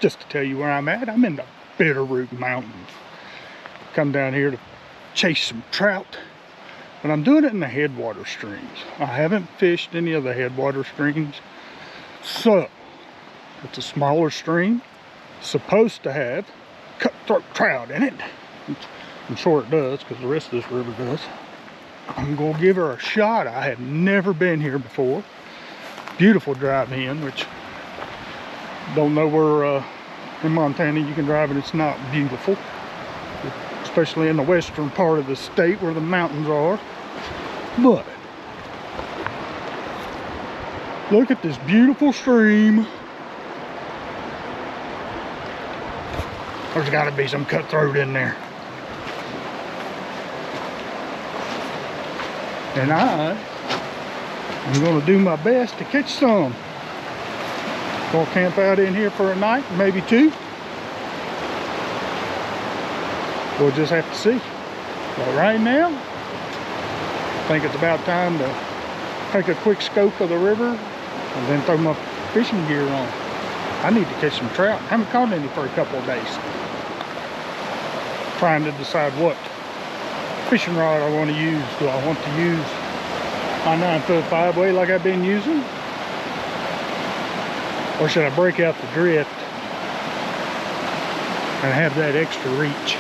just to tell you where I'm at. I'm in the Bitterroot Mountains. Come down here to chase some trout, but I'm doing it in the headwater streams. I haven't fished any of the headwater streams, so it's a smaller stream, supposed to have cutthroat trout in it. I'm sure it does, because the rest of this river does. I'm gonna give her a shot. I had never been here before. Beautiful drive in, which don't know where in Montana you can drive and it's not beautiful, especially in the western part of the state where the mountains are. But look at this beautiful stream. There's got to be some cutthroat in there. And I'm going to do my best to catch some. Gonna camp out in here for a night, maybe two. We'll just have to see. But right now, I think it's about time to take a quick scope of the river and then throw my fishing gear on. I need to catch some trout. I haven't caught any for a couple of days. Trying to decide what fishing rod I want to use. Do I want to use my 9-foot 5-way like I've been using? Or should I break out the drift and have that extra reach?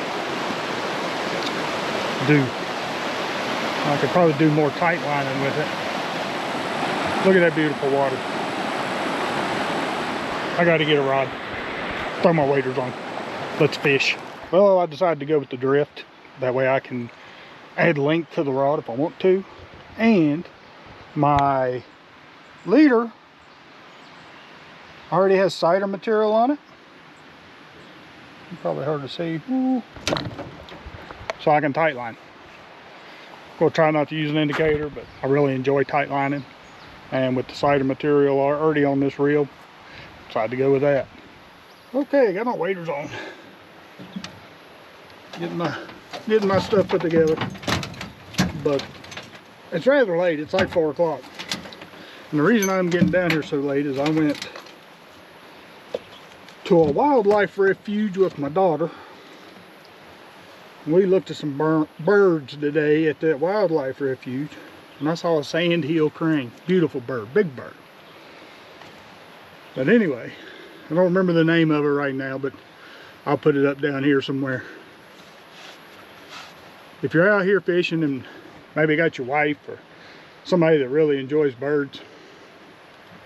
I could probably do more tight lining with it. Look at that beautiful water. I got to get a rod. Throw my waders on. Let's fish. Well, I decided to go with the drift. That way I can add length to the rod if I want to. And my leader already has cider material on it. Probably hard to see. Ooh. So I can tight line. We'll try not to use an indicator, but I really enjoy tight lining. And with the cider material already on this reel, decided to go with that. Okay, got my waders on. Getting my stuff put together. But it's rather late. It's like 4 o'clock. And the reason I'm getting down here so late is I went to a wildlife refuge with my daughter. We looked at some birds today at that wildlife refuge, and I saw a sandhill crane. Beautiful bird, big bird. But anyway, I don't remember the name of it right now, but I'll put it up down here somewhere. If you're out here fishing and maybe got your wife or somebody that really enjoys birds,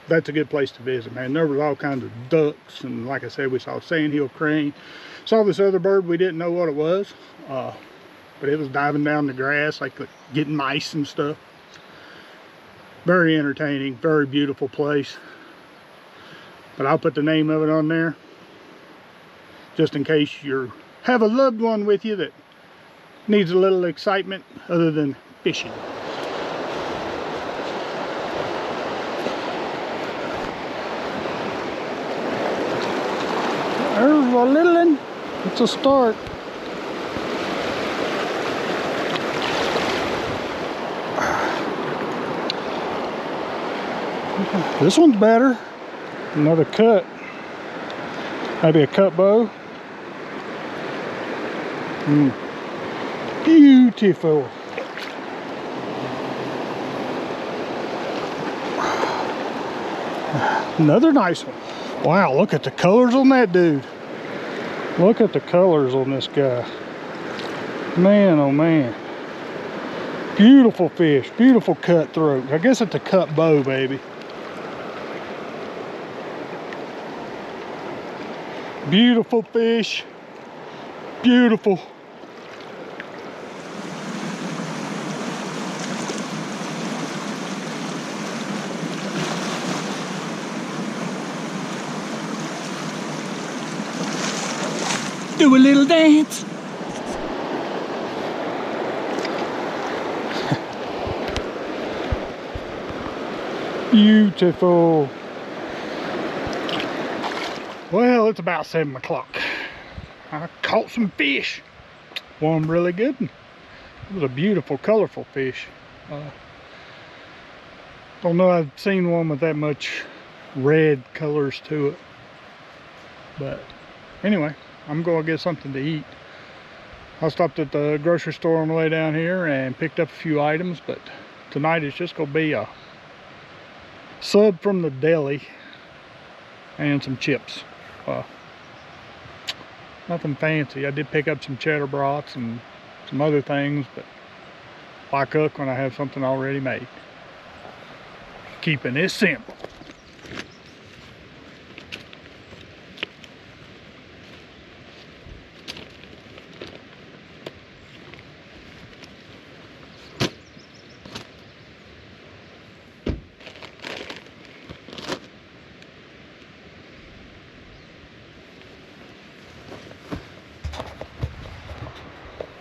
that's a good place to visit, man. There was all kinds of ducks, and like I said, we saw sandhill crane. Saw this other bird, we didn't know what it was, but it was diving down the grass, like getting mice and stuff. Very entertaining, very beautiful place. But I'll put the name of it on there, just in case you have a loved one with you that needs a little excitement other than fishing. There's a little one. It's a start. This one's better. Another cut. Maybe a cut bow. Beautiful. Another nice one. Wow, look at the colors on that dude. Look at the colors on this guy. Man, oh man. Beautiful fish, beautiful cutthroat. I guess it's a cut bow, baby. Beautiful fish. Beautiful. Do a little dance. Beautiful. Well, it's about 7 o'clock. I caught some fish. One really good one. It was a beautiful, colorful fish. Don't know I've seen one with that much red colors to it. But anyway, I'm going to get something to eat. I stopped at the grocery store on the way down here and picked up a few items, but tonight it's just going to be a sub from the deli and some chips. Nothing fancy. I did pick up some cheddar brats and some other things, but why cook when I have something already made? Keeping it simple.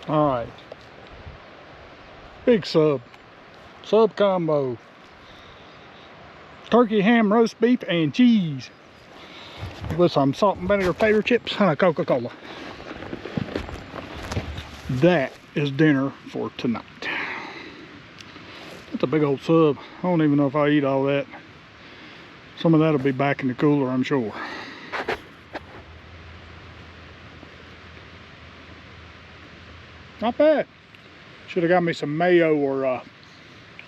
All right, big sub combo, turkey, ham, roast beef, and cheese with some salt and vinegar potato chips and a Coca-Cola. That is dinner for tonight. That's a big old sub. I don't even know if I eat all that. Some of that'll be back in the cooler, I'm sure. Not bad. Should have got me some mayo or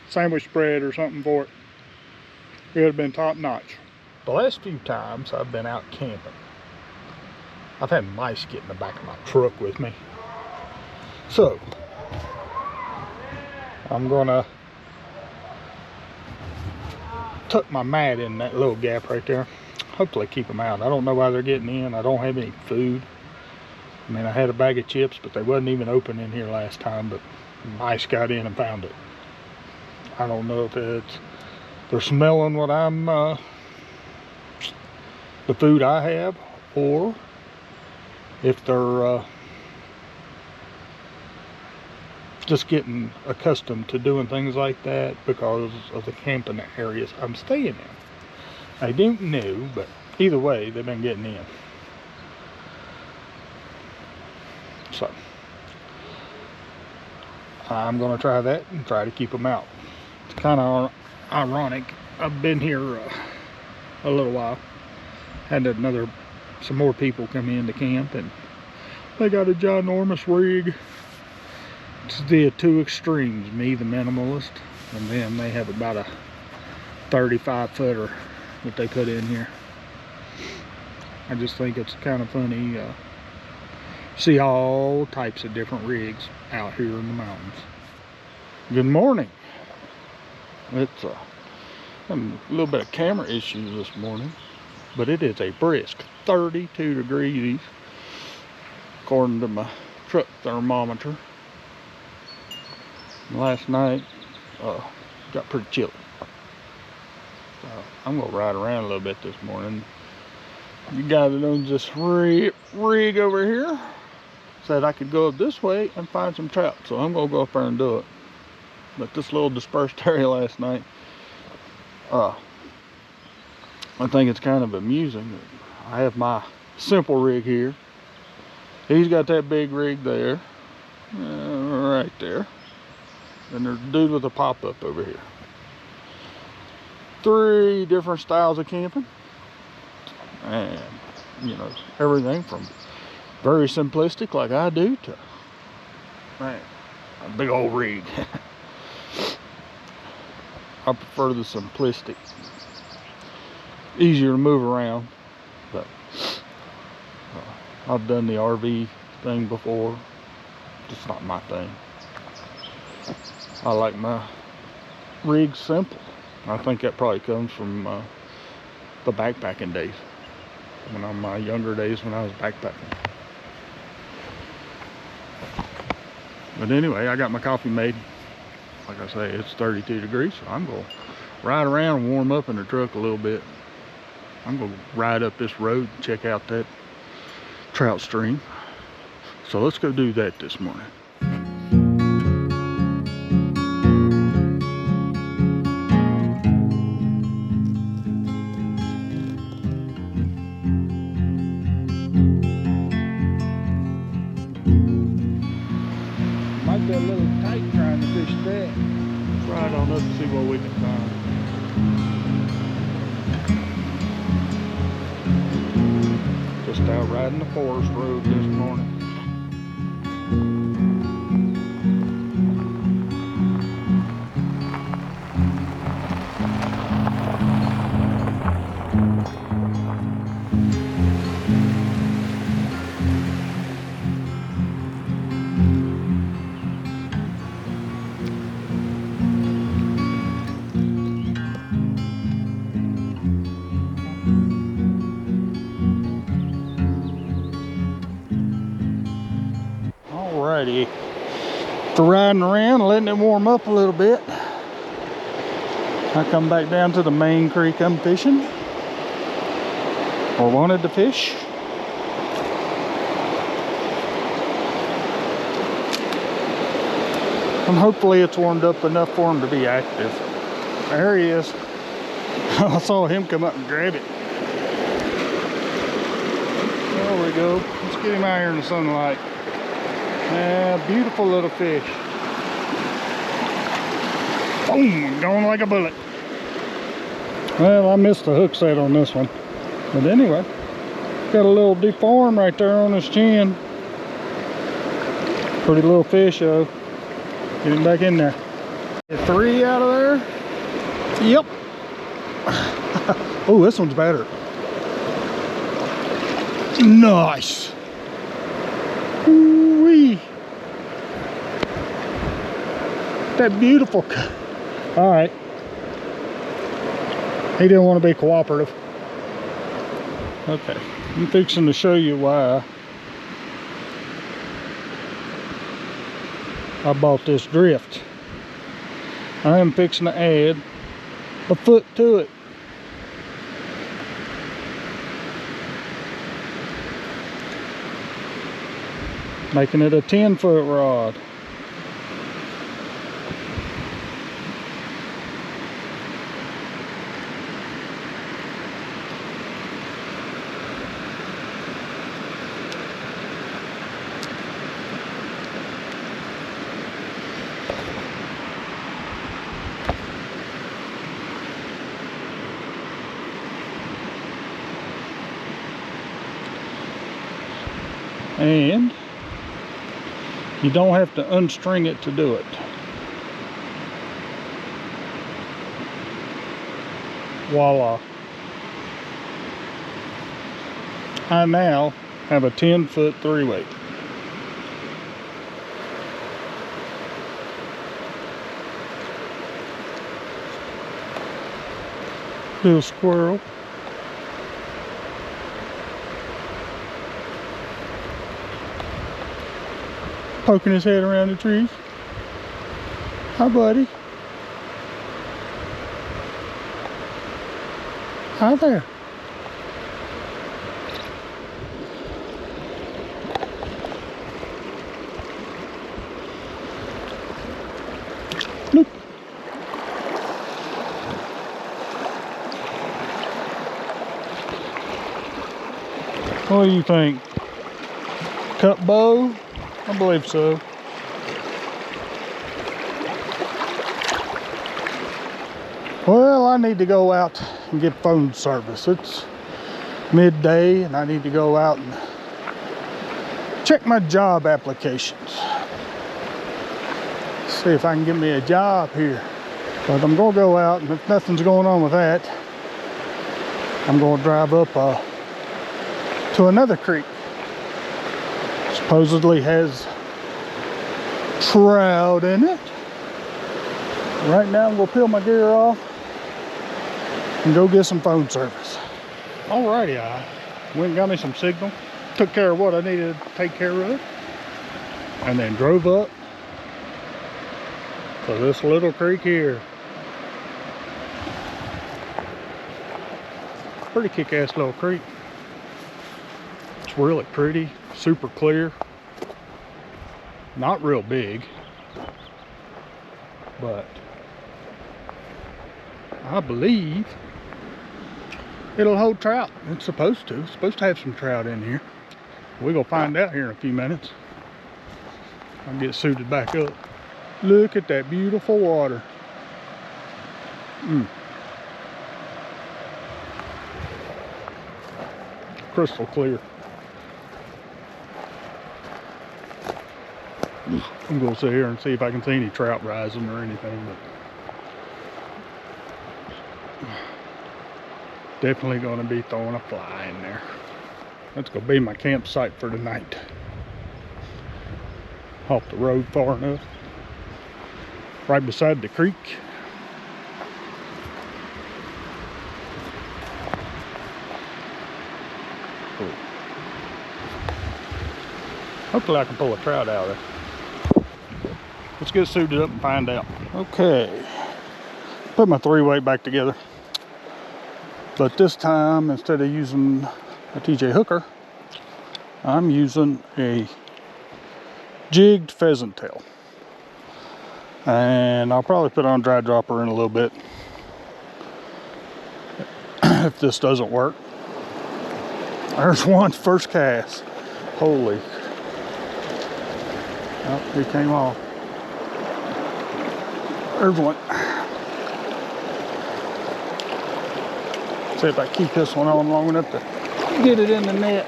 sandwich spread or something for it. It would have been top notch. The last few times I've been out camping, I've had mice get in the back of my truck with me. So, I'm gonna tuck my mat in that little gap right there. Hopefully keep them out. I don't know why they're getting in. I don't have any food. I mean, I had a bag of chips, but they wasn't even open in here last time, but mice got in and found it. I don't know if they're smelling what I'm, the food I have, or if they're just getting accustomed to doing things like that because of the camping areas I'm staying in. I don't know, but either way, they've been getting in. So I'm going to try that and try to keep them out. It's kind of ironic. I've been here a little while. Had some more people come in to camp, and they got a ginormous rig. It's the two extremes, me the minimalist, and then they have about a 35 footer that they put in here. I just think it's kind of funny. See all types of different rigs out here in the mountains. Good morning. It's a little bit of camera issues this morning, but it is a brisk 32 degrees according to my truck thermometer. Last night got pretty chilly. So I'm gonna ride around a little bit this morning. The guy that owns this rig over here said I could go up this way and find some trout, so I'm gonna go up there and do it. But this little dispersed area last night, I think it's kind of amusing. I have my simple rig here. He's got that big rig there, right there. And there's a dude with a pop-up over here. 3 different styles of camping, and you know, everything from very simplistic like I do to, man, a big old rig. I prefer the simplistic, easier to move around, but I've done the RV thing before. It's not my thing. I like my rig simple. I think that probably comes from the backpacking days, my younger days when I was backpacking. But anyway, I got my coffee made. Like I say, it's 32 degrees, so I'm going to ride around and warm up in the truck a little bit. I'm going to ride up this road and check out that trout stream. So let's go do that this morning. Might be a little tight trying to fish that. Let's ride on up and see what we can find. Just out riding the forest road this morning. Alrighty, after riding around, letting it warm up a little bit, I come back down to the main creek I'm fishing, or wanted to fish. And hopefully it's warmed up enough for him to be active. There he is. I saw him come up and grab it. There we go. Let's get him out here in the sunlight. Beautiful little fish. Boom, going like a bullet. Well, I missed the hook set on this one. But anyway, got a little deform right there on his chin. Pretty little fish though. Get him back in there. Get 3 out of there. Yep. Oh, this one's better. Nice. Ooh-wee. That beautiful. All right. He didn't want to be cooperative. Okay. I'm fixing to show you why I bought this drift. I am fixing to add a foot to it. Making it a 10-foot rod. And you don't have to unstring it to do it. Voila. I now have a 10-foot 3-weight. Little squirrel. Poking his head around the trees. Hi, buddy. Hi there. Look. What do you think? Cut bow? I believe so. Well, I need to go out and get phone service. It's midday and I need to go out and check my job applications. See if I can get me a job here. But I'm gonna go out, and if nothing's going on with that, I'm gonna drive up to another creek. Supposedly has trout in it. Right now I'm gonna peel my gear off and go get some phone service. Alrighty, I went and got me some signal, took care of what I needed to take care of, and then drove up to this little creek here. Pretty kick-ass little creek. It's really pretty, super clear. Not real big, but I believe it'll hold trout. It's supposed to. It's supposed to have some trout in here. We're gonna find out here in a few minutes. I'll get suited back up. Look at that beautiful water. Crystal clear. I'm gonna sit here and see if I can see any trout rising or anything, but definitely gonna be throwing a fly in there. That's gonna be my campsite for tonight. Off the road far enough, right beside the creek. Cool. Hopefully I can pull a trout out of there. Let's get suited up and find out. Okay, put my 3-weight back together, but this time instead of using a TJ hooker, I'm using a jigged pheasant tail, and I'll probably put on a dry dropper in a little bit if this doesn't work. There's one first cast. Holy, oh, he came off. There's one. See if I keep this one on long enough to get it in the net.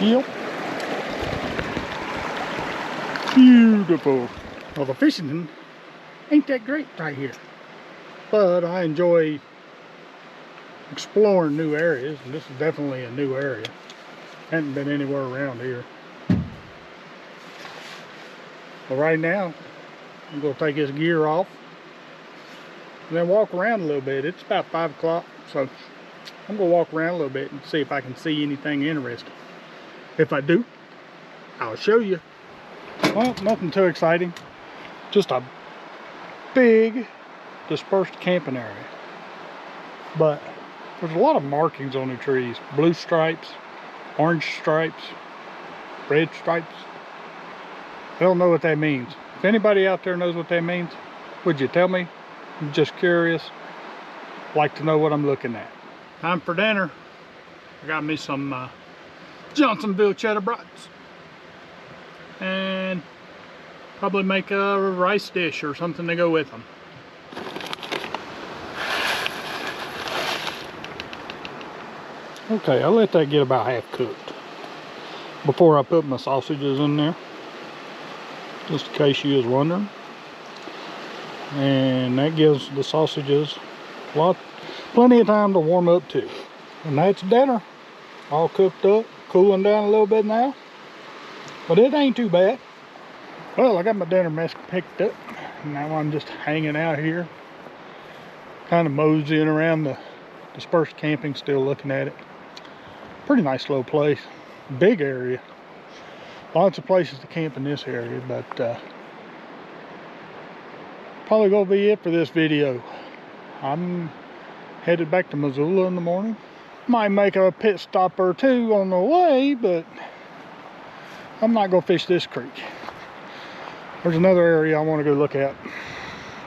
Yep. Beautiful. Well, the fishing ain't that great right here, but I enjoy exploring new areas, and this is definitely a new area. Hadn't been anywhere around here. But right now, I'm going to take his gear off and then walk around a little bit. It's about 5 o'clock, so I'm going to walk around a little bit and see if I can see anything interesting. If I do, I'll show you. Well, nothing too exciting. Just a big dispersed camping area. But there's a lot of markings on the trees. Blue stripes, orange stripes, red stripes. I don't know what that means. If anybody out there knows what that means, would you tell me? I'm just curious. Like to know what I'm looking at. Time for dinner. I got me some Johnsonville cheddar brats, and probably make a rice dish or something to go with them. Okay, I'll let that get about half cooked before I put my sausages in there, just in case you was wondering. And that gives the sausages plenty of time to warm up too. And that's dinner, all cooked up. Cooling down a little bit now, but it ain't too bad. Well, I got my dinner mess picked up. Now I'm just hanging out here, kind of moseying around the dispersed camping, still looking at it. Pretty nice little place, big area. Lots of places to camp in this area, but probably gonna be it for this video. I'm headed back to Missoula in the morning. Might make a pit stop or two on the way, but I'm not gonna fish this creek. There's another area I want to go look at,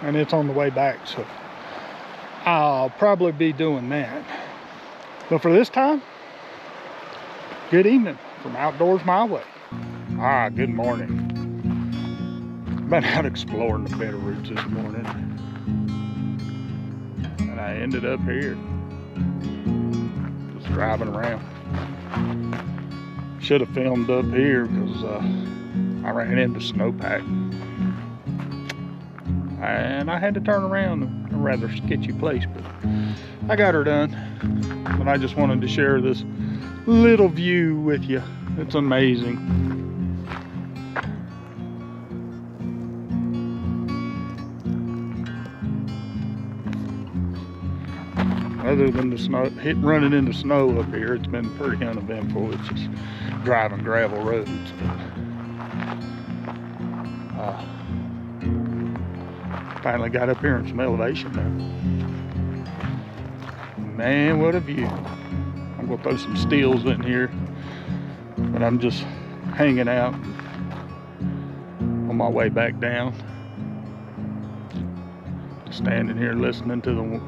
and it's on the way back, so I'll probably be doing that. But for this time, good evening from Outdoors My Way. Good morning. Been out exploring the Bitterroots this morning, and I ended up here just driving around. Should have filmed up here because I ran into snowpack, and I had to turn around in a rather sketchy place, but I got her done. But I just wanted to share this little view with you. It's amazing. Other than the snow, running into snow up here, it's been pretty uneventful. It's just driving gravel roads. But, finally got up here in some elevation now. Man, what a view. I'm gonna throw some steels in here, but I'm just hanging out on my way back down. Standing here listening to the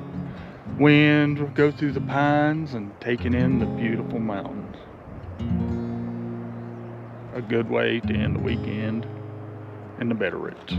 wind go through the pines and taking in the beautiful mountains. A good way to end the weekend in the Bitterroots.